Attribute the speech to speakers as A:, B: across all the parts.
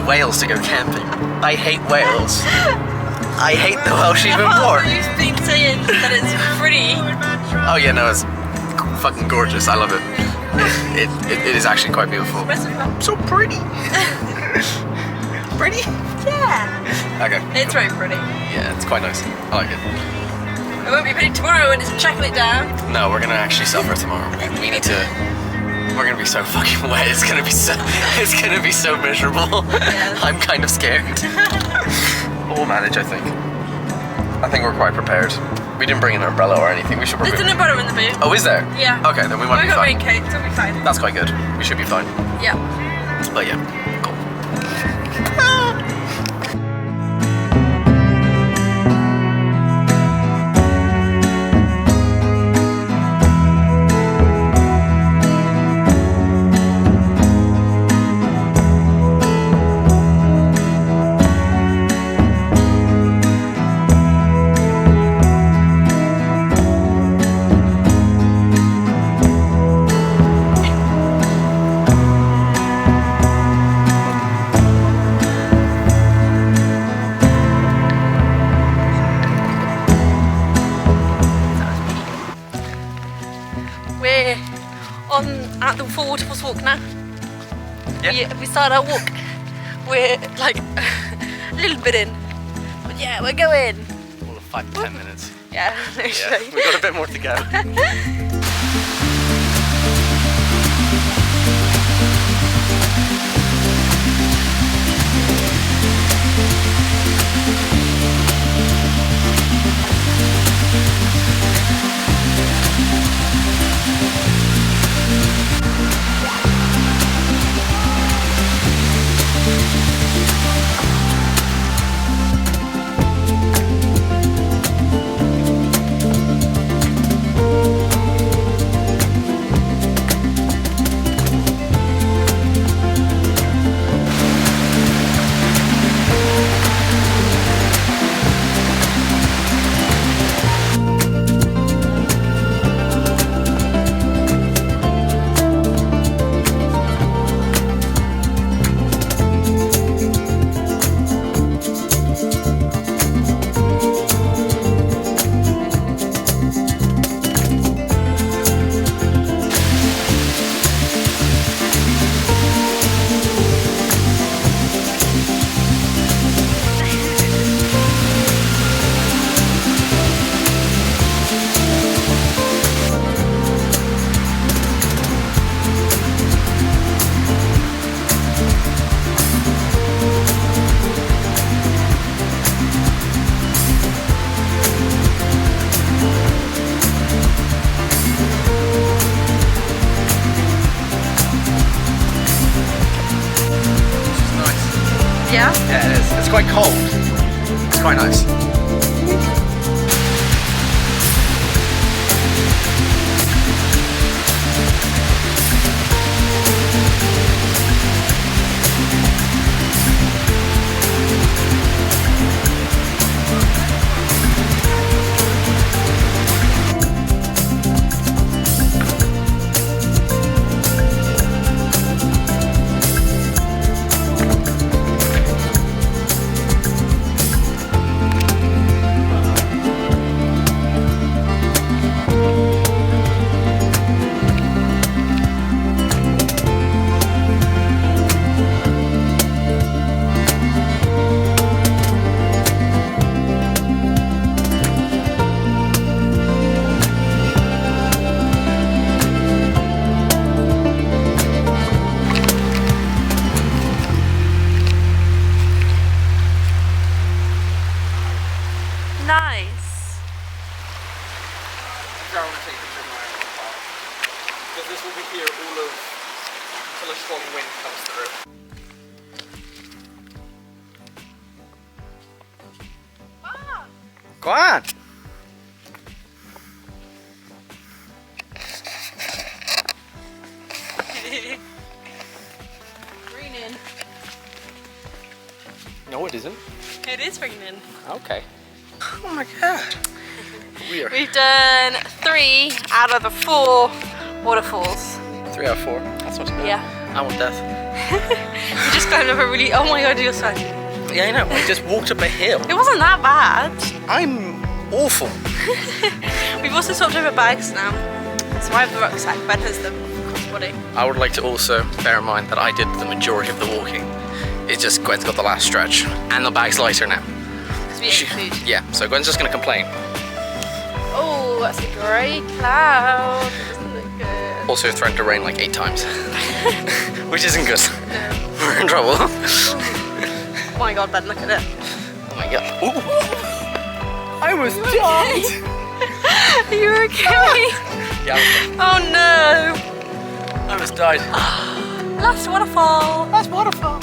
A: Wales to go camping. I hate Wales. I hate the Welsh even more.
B: You've been saying that it's pretty.
A: Oh yeah, no, it's fucking gorgeous. I love it. It is actually quite beautiful. So pretty. Pretty?
B: Yeah.
A: Okay.
B: It's very pretty.
A: Yeah, it's quite nice. I like it.
B: It won't be pretty tomorrow when it's chocolate down.
A: No, we're gonna actually suffer tomorrow. We need to. We're gonna be so fucking wet. It's gonna be so miserable.
B: Yeah.
A: I'm kind of scared. We'll manage, I think. I think we're quite prepared. We didn't bring an umbrella or anything. We should.
B: There's an umbrella in the boot.
A: Oh, is there?
B: Yeah.
A: Okay, then we might be
B: We've got
A: fine.
B: raincoats, we'll be fine.
A: That's quite good. We should be fine.
B: Yeah.
A: But yeah, cool.
B: We're at the full waterfalls walk now.
A: Yeah.
B: We started our walk. We're like a little bit in. But yeah, we're going.
A: All of 5 to 10 minutes.
B: Yeah,
A: Yeah,
B: literally.
A: we got a bit more to go.
B: Yeah?
A: Yeah, it is. It's quite cold. It's quite nice.
B: Nice.
A: I want to take a picture of my own car. Because this will be here all of until a strong wind comes through. Go on!
B: Raining.
A: No, it isn't.
B: It is raining.
A: Okay. Oh my god. Weird.
B: We've done 3 out of the 4 waterfalls.
A: 3 out of 4. That's not too bad.
B: Yeah.
A: I want death.
B: We just climbed up a really. Oh my god, you're sweating.
A: Yeah, I know. I just walked up a hill.
B: It wasn't that bad.
A: I'm awful.
B: We've also swapped over bags now. So I have the rucksack, Ben has the crossbody.
A: I would like to also bear in mind that I did the majority of the walking. It's just Gwen's got the last stretch, and the bag's lighter now.
B: Because we ate food.
A: Yeah, so Gwen's just going to complain.
B: Oh, that's a grey cloud. It doesn't look good.
A: Also threatened to rain like 8 times, which isn't good.
B: No.
A: We're in trouble.
B: Oh my god, Ben, look at it.
A: Oh my god. Ooh. I almost died.
B: Are you okay?
A: Yeah.
B: Oh no.
A: I almost died.
B: Last waterfall.
A: Last waterfall.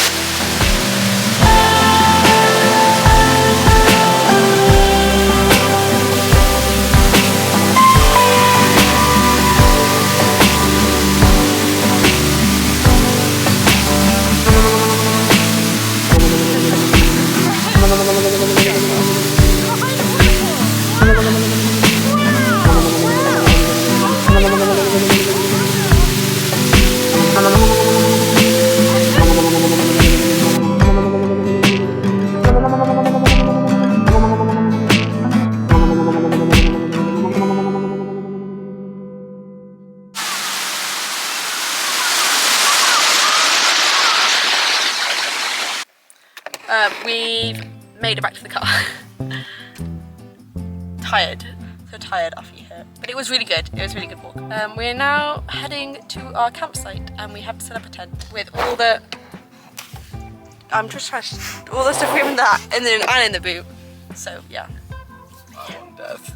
B: We've made it back to the car. Tired, so tired after you hear. But it was really good. It was a really good walk. We're now heading to our campsite, and we have to set up a tent with all the. I'm just trying to all the stuff we have in that, and then in the boot. So yeah.
A: Oh, I'm death.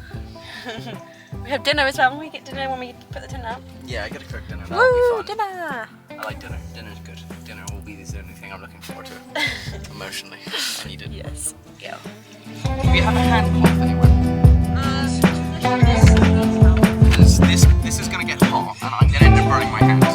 B: We have dinner as well. We get dinner when we put the tent out.
A: Yeah, I gotta cook dinner. That'll
B: Woo,
A: be fun.
B: dinner!
A: I like dinner. Dinner's good. Dinner will be the only thing I'm looking forward to. Emotionally, I need it.
B: Yes. Yeah.
A: Do we have a hand cloth anywhere? Because this is gonna get hot, and I'm gonna end up burning my hands.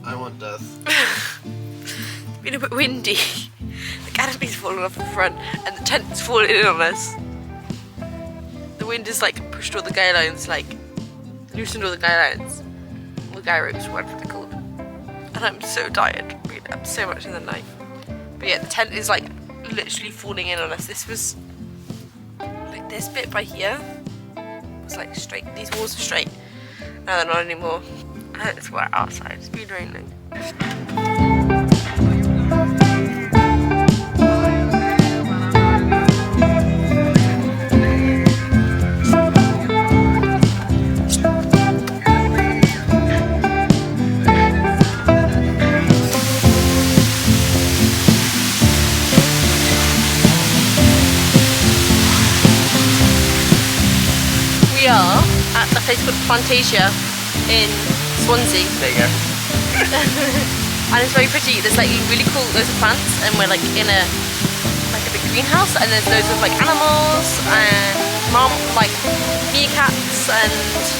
A: I want death.
B: It's been a bit windy. The canopy's fallen off the front and the tent's falling in on us. The wind has like pushed all the guy lines, like loosened all the guy lines. All the guy ropes, whatever they're called. And I'm so tired. We've been up so much in the night. But yeah, the tent is like literally falling in on us. This was like this bit by here was like straight. These walls are straight. Now they're not anymore. And it's wet outside. It's been raining. We are at a place called Plantasia in Swansea.
A: There you go.
B: And it's very pretty. There's like really cool loads of plants, and we're like in a big greenhouse, and there's loads of like animals and like meerkats, and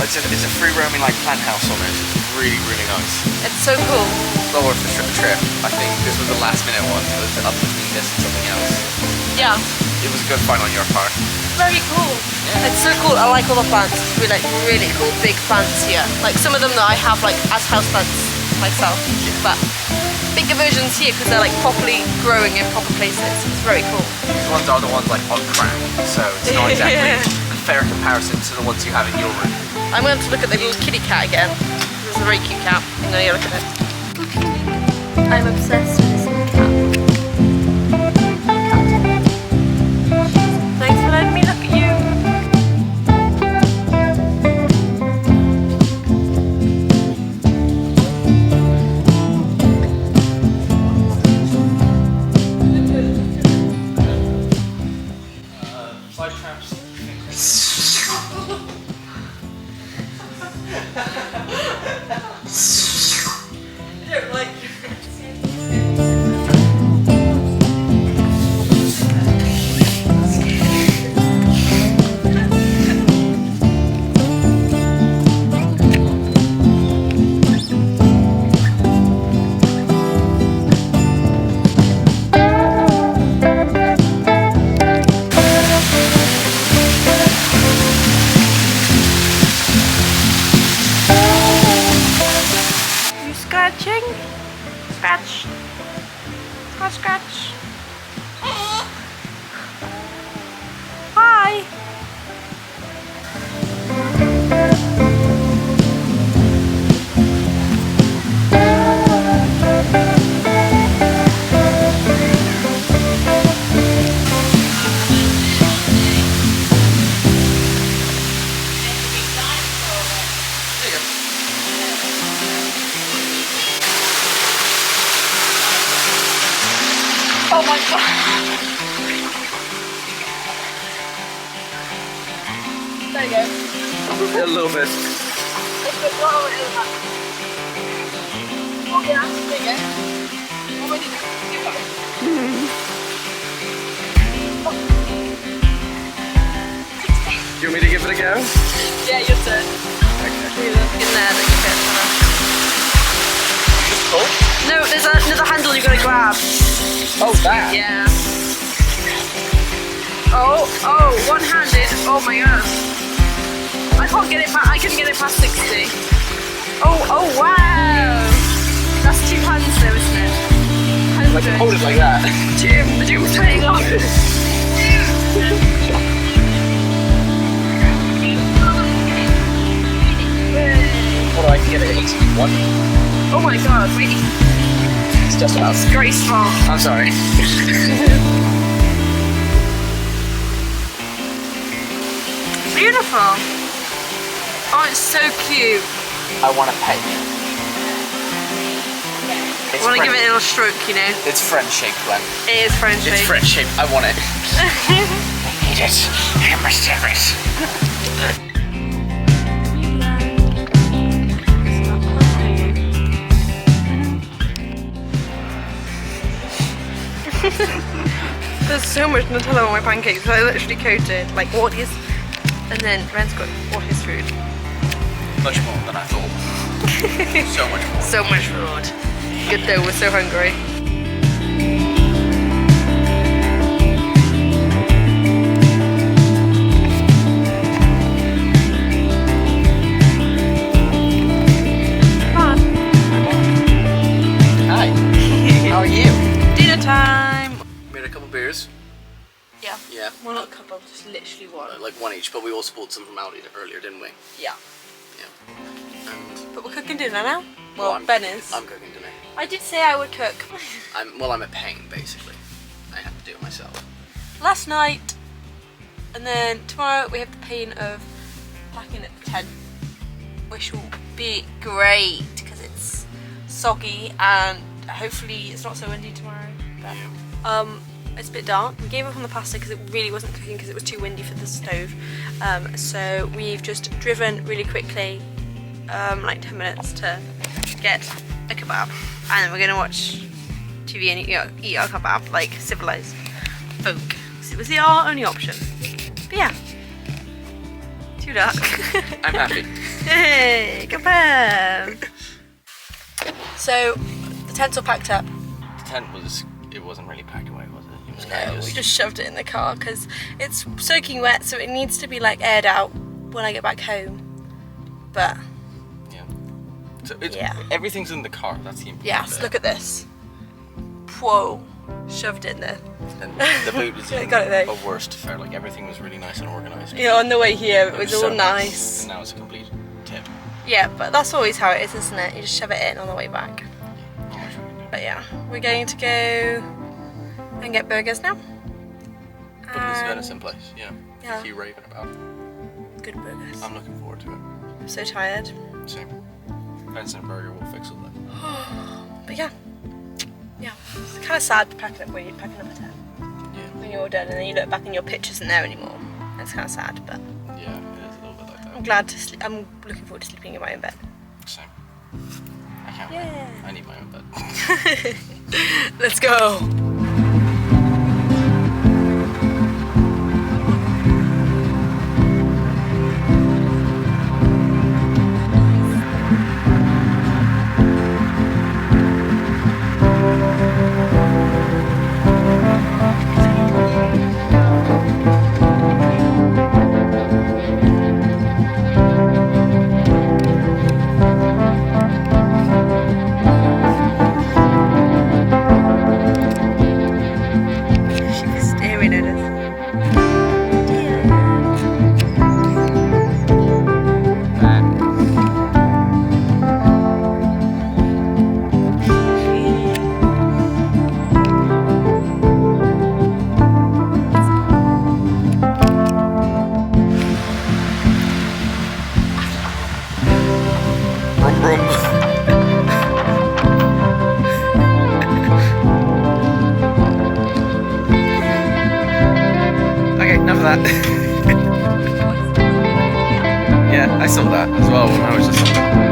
A: It's a free roaming like plant house almost. It's really nice.
B: it's so cool.
A: Well worth the trip. I think this was the last minute one. It was up between this and something else.
B: Yeah,
A: It was a good find on your part.
B: very cool.
A: Yeah.
B: It's so cool. I like all the plants. We like really cool big plants here. Like some of them that I have like as houseplants myself, but bigger versions here because they're like properly growing in proper places. It's very cool.
A: These ones are the ones like on crack, so it's not exactly a fair comparison to the ones you have in your room.
B: I'm going to look at the little kitty cat again. This is a very cute cat. I'm going to look at it. I'm obsessed with this little cat. Thanks for letting me look at you. Scratch, scratch. Hi. Oh my god. There you go.
A: A little bit.
B: Oh yeah, there you go. Oh, wait, keep going.
A: Do you want me to give it a go?
B: Yeah, your turn.
A: Okay.
B: In there, that you fit. No, there's another handle you've got to grab.
A: Oh, that.
B: Yeah. Oh, one-handed. Oh my god. I can't get it back. I couldn't get it past 60. Oh, wow. That's 2 hands though, isn't it?
A: Like, hold it like that.
B: The Jim's playing on.
A: Hold on, I can get it. 81.
B: Oh my god, wait.
A: It's just about.
B: It's graceful.
A: I'm sorry.
B: Beautiful. Oh, it's so cute.
A: I want to pet you.
B: I want to give it a little stroke, you know.
A: It's French-shaped, Glenn.
B: It is French.
A: It's French-shaped. I want it. Eat it. Hammer service. There's so much Nutella on my pancakes, so I literally coated like what is, and then Ren's got what is food. Much more than I thought. So much more.
B: So much food. Good though, we're so hungry.
A: Hi. How are you?
B: Dinner time.
A: Made a couple beers.
B: Yeah.
A: Yeah.
B: Well, not a couple, just literally one.
A: Like one each, but we also bought some from Aldi earlier, didn't we?
B: Yeah.
A: Yeah. And
B: But we're cooking dinner now. Well, Ben is.
A: I'm cooking dinner.
B: I did say I would cook.
A: I'm a pain basically. I have to do it myself.
B: Last night, and then tomorrow we have the pain of packing at the tent, which will be great because it's soggy and hopefully it's not so windy tomorrow. But, it's a bit dark. We gave up on the pasta because it really wasn't cooking because it was too windy for the stove. So we've just driven really quickly, like 10 minutes to get a kebab, and then we're gonna watch TV and eat our kebab like civilized folk. It was our only option. But yeah, too dark.
A: I'm happy.
B: Hey, kebab! So the tent's all packed up.
A: The tent wasn't really packed away, was it? It was
B: No, we just shoved it in the car because it's soaking wet, so it needs to be like aired out when I get back home. But
A: yeah. So it's,
B: yeah.
A: Everything's in the car. That's the important
B: yes,
A: bit.
B: look at this. Whoa, shoved it in there.
A: And the boot is even
B: Got it there.
A: a worst affair. Like everything was really nice and organised.
B: Yeah, on the way here it was all
A: so
B: nice.
A: And now it's a complete tip.
B: Yeah, but that's always how it is, isn't it? You just shove it in on the way back.
A: Not much we can do.
B: But yeah, we're going to go and get burgers now.
A: But it's a venison place, yeah.
B: Yeah.
A: Keep raving about.
B: Good burgers.
A: I'm looking forward to it.
B: I'm so tired.
A: Same. Venison burger will fix all that.
B: But yeah, it's kind of sad packing up when you're packing up a tent.
A: Yeah.
B: When you're all done and then you look back and your pictures isn't there anymore. It's kind of sad, but
A: Yeah, it is a little bit like that.
B: I'm glad to sleep. I'm looking forward to sleeping in my own bed.
A: Same. I can't
B: Yeah.
A: wait. I need my own bed.
B: Let's go.
C: that? Yeah, I saw that as well when I was just on the